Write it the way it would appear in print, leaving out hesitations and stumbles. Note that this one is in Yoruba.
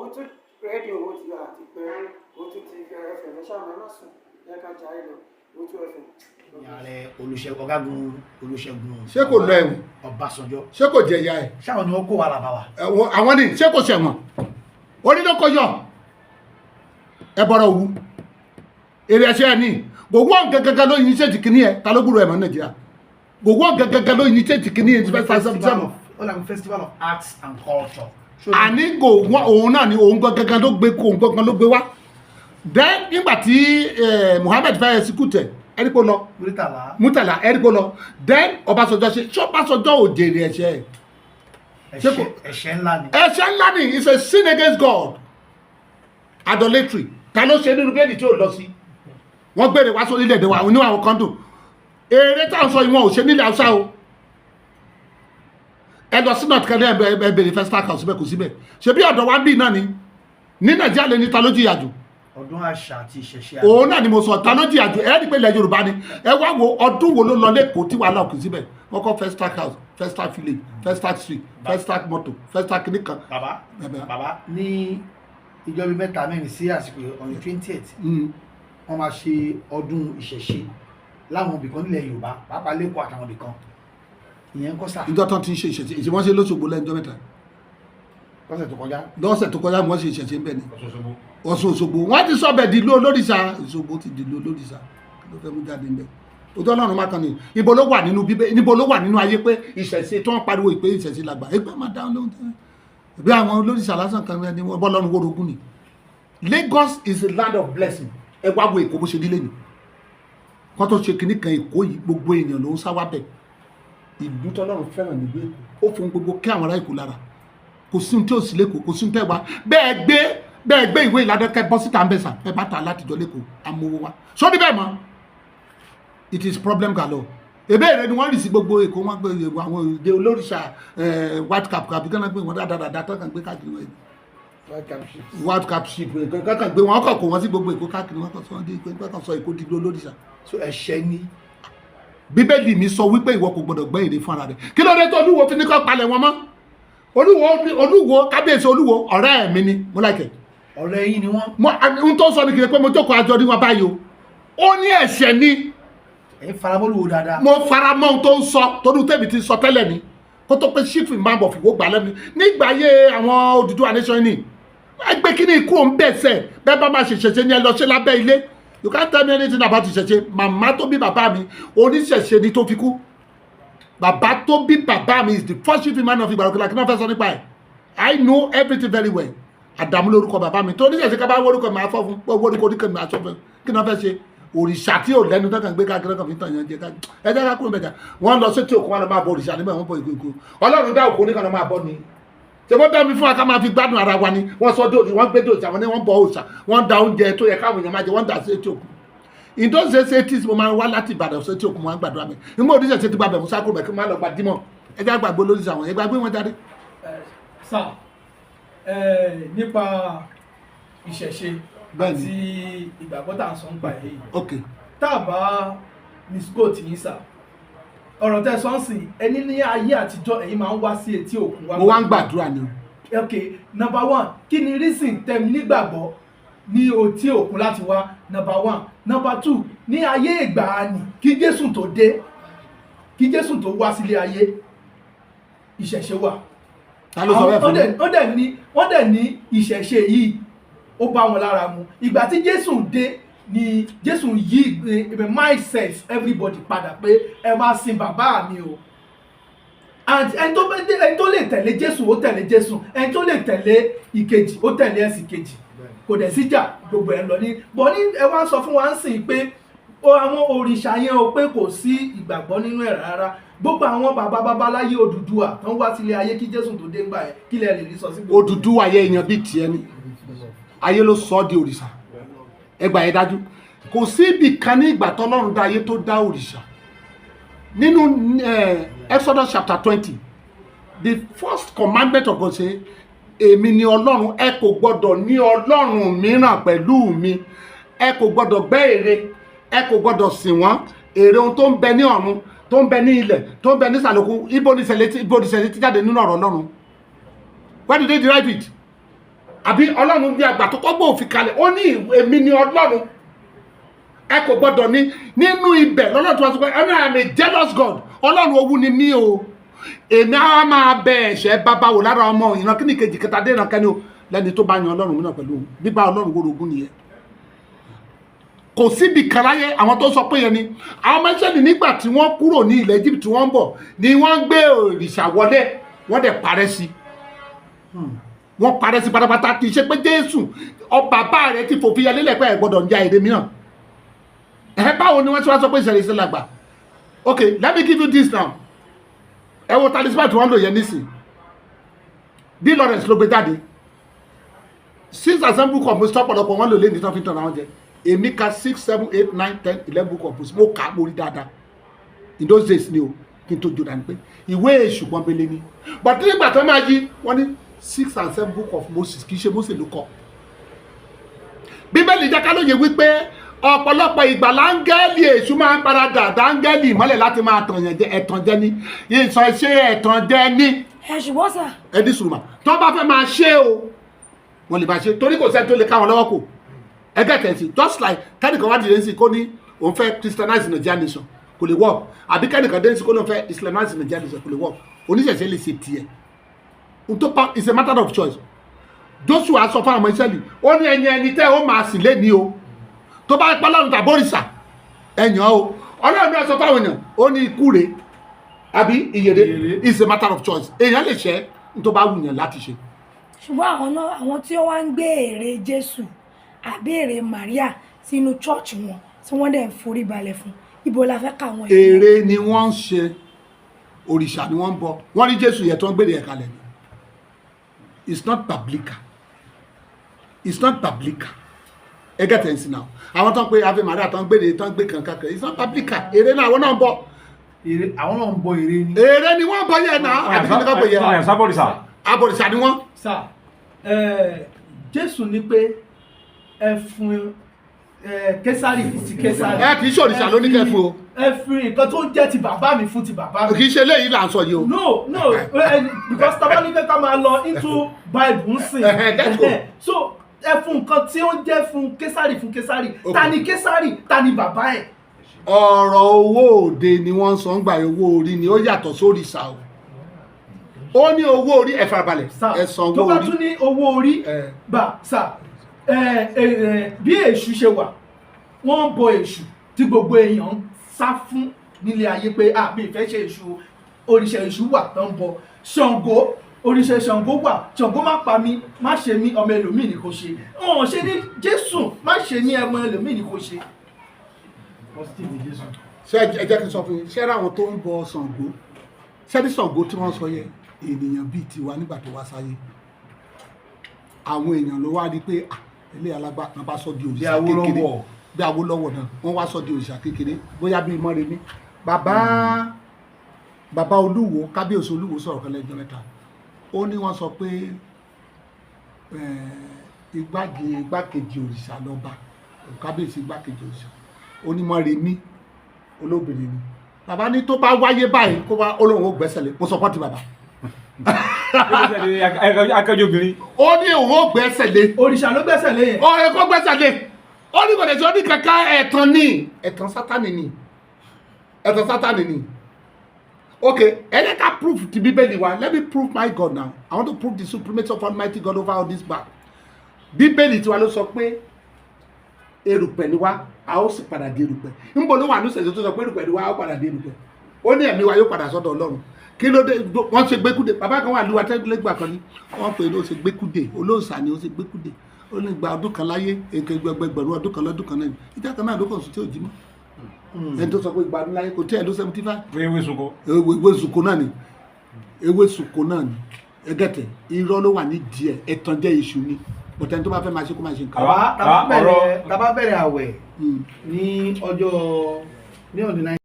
òun tún rédíò owó ti àti pé òun tún ti ẹfẹ̀ lẹ́sà mẹ́mọ́ sùn lẹ́ka jáde lọ òun tún ẹfẹ̀. ààrẹ ọ̀gágun Olúṣẹ́gun ṣé kò lọ ẹ̀wọ̀n Ọbásanjọ́ ṣé kò jẹ ìyá ẹ̀ ṣáwọn ni wọ́n kó wa làbá wa. àwọn ni ṣé kò ṣẹ̀wọ̀n onídókòyọ̀ ẹ bọ̀rọ̀ òwú èrè ẹ̀ṣẹ̀ ẹ̀ ní gbogbo gẹ́gẹ́gẹ́ ló yin ṣe tìkíní ẹ̀ ta ló gbúrò ẹ̀ mọ́ Nàìjíríà gbogbo gẹ́gẹ́gẹ́ ló yin ṣe tìkíní ẹ̀ Festival of Arts and Culture. àní òun náà ni òun gẹ́gẹ́ ló gbé kó òun gẹ́gẹ́ ló gbé wá then nígbà tí Muhammed fẹ́ execute ẹ̀ríkó lọ Murtala ẹ̀ríkó lọ then Ọbásanjọ́ ṣe Ọbásanjọ́ ò jèrè ẹ̀ṣẹ̀ ẹ̀ṣẹ̀ ńlá ni. ẹ̀ṣẹ̀ ńlá ni it's a sin against God idolatry ta ló ṣe nínú bẹ́ẹ̀ni tí ò lọ sí wọ́n gbére wá sórí ilẹ̀ èdè wa ní àwọn kan dùn eré táwọn sọ ìwọ̀n ò ṣe nílẹ̀ Haúsá o ẹ lọ sí north carolina ẹ bèrè festival house síbẹ̀ kò síbẹ̀ ṣe bí ọ̀dọ̀ wa ń bì náà ni ní Nàìjíríà lè ní ta ló jìyà jù ọdún àṣà àti ìṣẹ̀ṣe òun náà ni mo sọ ta ló jìyà jù ẹ rí pé ilẹ̀ Yorùbá ni ẹ wá wo ọdún wo ló lọ lẹ́kọ̀ọ́ tí wàhálà òkè síbẹ̀ wọ́n kọ́ festival house festival village festival street festival motor festival kìnìkan. bàbá ní ìjọba mẹ́ta mẹ́rin sí àsìkò on the 20th wọ́n máa ṣe ọdún ìṣẹ̀ṣe láwọn ibìkan nílẹ̀ Yorùbá pàápàá lẹ́kọ̀ọ́ àtàwọn ibìkan ìyẹn kọ́ sáà. ìjọ tán ti ń ṣe ìṣẹ̀ṣe ìṣẹ̀wọ́n ṣe lóṣogbo lẹ́jọ́ mẹ́ta lọ́sẹ̀ tó kọjá wọ́n ṣe ìṣẹ̀ṣe ń bẹ̀ ni Ọ̀ṣun Òṣogbo wọ́n ti sọ bẹ̀ dìlú olóríṣà Òṣogbo ti dìlú olóríṣà ló fẹ́ mú jáde ń bẹ̀ ojú Ọlọ́run má kan ní ibo ló wà nínú bíbẹ́ níbo ló wà nínú ayé pé ìṣẹ̀ṣe tó ń pariwo ìpè ìṣẹ̀ṣe làgbà ẹgbẹ́ máa dáhùn lóhùn tẹ́lẹ̀ bí àwọn olóríṣà lásán kan ní wọ́n bọ́ lọ́run wórogún ni Lagos is a land of blessing ẹ wá wo Èkó bó ṣe nílé ni kọ́ tó ṣe kìíní kan Èkó yìí gbogbo èèyàn ló ń sá wá bẹ̀ ìlú tọ́lọ́run fẹ́ràn nígbó Èkó ó fún gbogbo kí àwọn ará Èkó lára kò sí tí ò sí lẹ́kọ̀ọ́ kò sí tẹ́ wa bẹ́ẹ̀ gbé ìwé ìlàdọ́kẹ́ bọ́ síta ń bẹ̀ sà ẹ bá ta látijọ́ lẹ́kọ̀ọ́ amówó wa sórí bẹ́ẹ̀ mọ́ it is problem galore ìbéèrè ni wọ́n rì sí gbogbo Èkó wọ́n gbé àwọn òde olóríṣà white cap àbí kí wọ́n gbé wọn dáadáa tó kàn gbé káàkiri wọn white cap ship kankan gbé wọn kọ̀ kó wọn sí gbogbo Èkó káàkiri wọn kàn sọ Èkó di olóríṣà. so ẹ̀ṣẹ̀ ni. Bíbélì mi sọ wípé ìwọ kò gbọdọ̀ gbẹ́ ère fún ara rẹ̀ kí ló dé tó Olúwo fi ní kọ́ palẹ̀ wọn mọ́ Olúwo kábíyèsí Olúwo ọ̀rẹ́ mi ni mo láìkẹ́. ọ̀rẹ́ yín ni wọ́n. n tó sọ ní kiri pé mo jókòó àjọ ní wọn báyìí o ó ní ẹ̀ṣẹ̀ ni. ẹ faramọ́ Olúwo dáadáa. mo faramọ́ ohun tó ń sọ torí tèmi ti sọ tẹ́lẹ̀ ni kó tó pé sífì máa bọ̀ fìwó gbà lẹ́nu nígbà ayé àwọn Odùduwà nation ni ẹgbẹ́ kí ni ikú òun bẹ̀ sẹ̀ bẹ́ẹ̀ bá máa ṣèṣẹ̀ṣe ni ẹ lọ ṣe lábẹ́ ilé you can't tell me anything about ìṣẹ̀ṣe màmá tó bí bàbá mi oníṣẹ̀ṣe ni tó fi kú bàbá tó bí bàbá mi is the first chief man of Ìgbàròkè kí náà fẹ́ sọ nípa ẹ̀ I know everything very well Àdàmú lórúkọ bàbá mi tó oníṣẹ̀ṣe ká bá wórúkọ máa fọ́ fún wórúkọ oníkẹ́ máa sọ fún kí náà fẹ́ ṣe òrìṣà tí ò lẹ́nu tó kàn gbé káàkiri kan fi tàn yàn jẹ káàkiri ẹjẹ́ ká kúrò mẹ́ta wọ́n lọ sétí òkun wọn lọ máa bọ òrìṣà níbẹ̀ wọ́n bọ ìkókó Ọlọ́run dá òkú oníkan lọ máa bọ ni ṣe wọ́n dá mi fún wa ká máa fi gbádùn ara wa ni wọ́n sọ dòdì wọ́n gbé dòdì àwọn ní wọ́n bọ òrìṣà wọ́n da oúnjẹ tó yẹ káwọn èèyàn máa jẹ wọ́n dà sétí òkun ìdóṣe sétí mo máa wá láti Ìbàdàn sétí òkun wọn gbàdúrà mi nígbà òrìṣà sétí gbàgbẹ́ musa kúrò bẹ́ẹ̀ kí wọ́n máa lọ gbà dímọ̀ ẹjẹ́ àgbàgbé olóríṣà wọn ẹgbàá gbé wọn jáde. sà nípa ìṣẹ̀ṣe àti ìgbàgbọ́ tá à ń sọ ń pa èyí tá a bá misco tí yín sà ọ̀rọ̀ tẹ́ sọ́nsìn ẹni ní ayé àtijọ́ ẹ̀yin máa ń wá sí etí òkun mo wá ń gbàdúrà ni. ok number one kí ni reason tẹ̀mí nígbàgbọ́ ní etí òkun láti wá number one number two ní ayé ìgbàanì kí Jésù tó dé kí Jésù tó wá sílé ayé ìṣẹ̀ṣe wà. ta ló sọ bẹ́ẹ̀ fún mi. wọ́n dẹ̀ ní ìṣẹ̀ṣe yìí ó bá wọn lára mu ìgbà tí Jésù dé ni Jésù yí mindset everybody padà pé ẹ máa sin bàbá mi o and ẹni tó lè tẹ̀lé Jésù ó tẹ̀lé Jésù ẹni tó lè tẹ̀lé ìkejì ó tẹ̀lé ẹ̀sìn kejì kò dẹ̀ síjà gbogbo ẹ̀ lọ ní bọ́ ní ẹ wá sọ fún wa ń sìn pé àwọn òrìṣà yẹn o pé kò sí ìgbàgbọ́ nínú ẹ̀ rárá gbogbo àwọn bàbá babaláyé Odùduwà tó ń wá sílé ayé kí Jésù tó dé gbà ẹ̀ kí lẹ lè rí sọ sí gbogbo. Odùduwà ayé èèyàn bíi tiẹ̀ ni ayé ló sọ ọ́ di òrìṣà ẹgbà yẹn dájú kò sí ibì kan ní ìgbà tọ́lọ́run dá ayé tó dá òrìṣà nínú Exodus chapter 20 the first commandment of God say èmi ni Ọlọ́run ẹ kò gbọdọ̀ ní Ọlọ́run mìíràn pẹ̀lú mi ẹ kò gbọdọ̀ gbẹ́ ère ẹ kò gbọdọ̀ sìn wọ́n ère ohun tó ń bẹ ní ọ̀run tó ń bẹ ní ilẹ̀ tó ń bẹ ní ìsàlẹ̀kùn ibo ni ìṣẹ̀lẹ̀ ti jáde nínú ọ̀rọ̀ Ọlọ́run where did they derive it àbí ọlọ́run bí àgbà tó kọ́gbọ́ òfin kalẹ̀ ó ní èmi ni ọlọ́run ẹ kò gbọ́dọ̀ ní nínú ibẹ̀ lọ́lọ́run tó wá sọ pé I am a jealous God ọlọ́run owú ni mí o èmi á máa bẹ ẹ̀ṣẹ̀ bàbá wò lára ọmọ ìran kíní kejì kẹta dé ìran kẹni o lẹ́ni tó bá yan ọlọ́run mìíràn pẹ̀lú bíbá ọlọ́run gbórogún nìyẹn kò síbi kan láyé àwọn tó sọ pé yẹn ni àwọn mẹ́sẹ̀lì nígbà tí wọ́n kúrò ní ilẹ̀ Egypt tí wọ́n ń bọ̀ ni wọ́n ń gbé òrìṣà wọlé wọ́n dẹ̀ parẹ́ sí wọ́n parẹ́ sí pátápátá kì í ṣe pé Jésù bàbá rẹ̀ ti fòfin yẹlé lẹ́pẹ́ ẹ̀ gbọ́dọ̀ ń ja èdè mìíràn báwo ni wọ́n ti wá sọ pé ìṣẹ̀lẹ̀ ìṣẹ̀lẹ̀ àgbà okay let me give you this now ẹ wo talisman tí wọ́n lò yẹn nísìn bí Lawrence ló gbé jáde 6 assembly book of Moses ọ̀pọ̀lọpọ̀ wọ́n lò lé ní tán fi tàn àwọn jẹ èmi ka 6 7 8 9 10 11 book of Moses mo kà á mo rí dáadáa in those days ni o kí n tó jòdà ní pé ìwé èṣù pọ́nbélé ni but nígbà tó máa yí wọ́n ní 6 and 7 book of Moses kì í ṣe Moses ló kọ bíbélì jẹ́ ká lóye wípé ọ̀pọ̀lọpọ̀ ìgbà láńgẹ́lì èṣù máa ń paradà dáńgẹ́lì ìmọ́lẹ̀ láti máa tàn yẹn jẹ ẹ̀tàn jẹ ní ìsọ̀ṣe ẹ̀tàn jẹ ní. ẹ ṣùgbọ́n sà. ẹni sùnmà tó bá fẹ́ máa ṣe o wọ́n lè máa ṣe torí kò sẹ́ni tó lè káwọn lọ́wọ́ kò ẹgẹ́ tẹ̀sí just like kẹ́nìkan wá dìde sí kó ní òun fẹ́ Christianize Nigeria nation kò lè work àbí kẹ́nìkan dé sí kó ní òun fẹ́ Islamize Nigeria nation kò lè work oníṣẹ̀ṣẹ̀ lè ṣe tiẹ̀ it's a matter of choice. Joshua sọ fún àwọn Ísírẹ́lì ó ní ẹni tẹ́ ó máa sìn lé ní o tó bá pọ́ lọ́run tàbí òrìṣà ẹ̀yàn o ọlọ́run náà sọ fáwọn èèyàn ó ní ikú rẹ̀ àbí ìyèrè is a matter of choice èèyàn lè ṣe tó bá wù yàn láti ṣe. ṣùgbọ́n àwọn tí ó wá ń gbé ère Jésù àbí ère Maria sínú chọ́ọ̀chì wọn tí wọ́n dẹ̀ ń forí balẹ̀ fún ibo la fẹ́ ká wọn. ère ni wọ́n ń ṣe òrìṣà ni wọ́n ń bọ wọ́n rí Jésù yẹn tó ń gbé ẹ̀ kalẹ̀ ni it's not biblical it's not biblical ẹ gẹ́tẹ̀ ń sin náà àwọn tó ń pe Ave Maria tó ń gbé kankan kiri it's not biblical ère náà àwọn náà ń bọ àwọn náà ń bọ ère ni. ère ni wọ́n bọ yẹn náà àbí kí ni ká pè yẹn abọ̀rìṣà ni wọ́n. sà Jésù ní pé ẹ fún Késárì fún ti Késárì. ẹ kì í ṣe òrìṣà ló ní kẹ́ fún o. ẹ fi nǹkan tó jẹ́ ti bàbá mi fún ti bàbá mi. kì í ṣe eléyìí là ń sọ yìí o. no because tabali fẹ́ ká máa lọ into Bible ń sìn. so ẹ fún nǹkan tí ó jẹ́ fún Késárì ta ni Késárì ta ni bàbá ẹ̀. ọ̀rọ̀ owó òde ni wọ́n ń sọ ń gbà owó orí ni ó yàtọ̀ sóríṣà o ó ní owó orí ẹ farabalẹ̀ ẹ san owó orí. tó bá tún ní owó orí bá sà bí èṣù ṣe wà wọ́n ń bọ èṣù tí gbogbo èèyàn ń sá fún nílé ayé pé mi ìfẹ́ ṣe èṣù òrìṣà èṣù wà tó ń bọ Ṣàngó òrìṣà Ṣàngó wà Ṣàngó má pa mí má ṣe mí ọmọ ẹlòmíì ni kò ṣe ọ̀hún ṣe ní Jésù má ṣe ní ọmọ ẹlòmíì ni kò ṣe. ṣé ẹ jẹ́ kí n sọ fún yín ṣé àwọn tó ń bọ Ṣàngó ṣé ní Ṣàngó tí wọ́n sọ yẹn ènìyàn bíi tiwa nígbà tó wá sáyé àwọn èèyàn ló wá rí pé ilé alágbá kan bá sọ di òrìṣà kékeré bí Awólọ́wọ̀ náà wọ́n wá sọ di òrìṣà kékeré bóyá bíi Mọ́remí bàbá Olúwo kábíyèsí Olúwo sọ̀rọ̀ kan lẹ́jọ́ mẹ́ta ó ní wọ́n sọ pé igbákejì òrìṣà lọ́ba kábíyèsí igbákejì òrìṣà ó ní Mọ́remí olóbìnrin ni bàbá ní tó bá wáyé báyìí kó wá olóhùn ó gbẹ́sẹ̀ lé mo sọ pọ́ọ̀tì bàbá akẹ́jọ́ obìnrin. ó ní òun ó gbẹ́sẹ̀ lé. òrìṣà ló gbẹ́sẹ̀ lé yẹn. ó yẹ kó gbẹ́sẹ̀ lé. ó ní kò lè sọ ní kankan ẹ̀tàn ni ẹ̀tàn Sátánì ni ẹ̀tàn Sátánì ni. ok ẹ̀rẹ́ ká proof ti Bíbélì wa let me prove my God now I want to prove the supremacy of Almighty God over all this back. Bíbélì tiwa ló sọ pé erùpẹ̀ ni wá a ó sì padà di erùpẹ̀ níbo ló wà ní ìṣẹ̀lẹ̀ tó sọ pé erùpẹ̀ ni wá a ó padà di erùpẹ̀ ó ní ẹ̀mí wa yóò padà sọ́dọ̀ Ọlọ́run kí ló dé wọ́n ṣe gbẹ́kúdè bàbá kan wà ní wàtẹ́gbẹ́gbà kan ní wọ́n pè ní ó ṣe gbẹ́kúdè olóòṣà ni ó ṣe gbẹ́kúdè ó ní gba ọdún kan láyé èké gbẹgbẹgbẹ̀rún ọdún kan lọ́dún kan náà ìjà kan náà ló kàn sùn tí ò jí mọ́ ẹni tó sọ pé gba ọdún láyé kò tí ẹ̀ ló 75. ewé sunko náà ni ewé sunko náà ni ẹgẹ́tẹ̀ irọ́ ló wà ní díẹ̀ ẹ̀tàn jẹ́ iṣu ni bọ̀tẹ́ni tó bá fẹ́ máa ṣe kó máa ṣe nǹkan. tá bá bẹ̀rẹ̀ àwẹ̀ ní ọjọ́ ní ọdún 9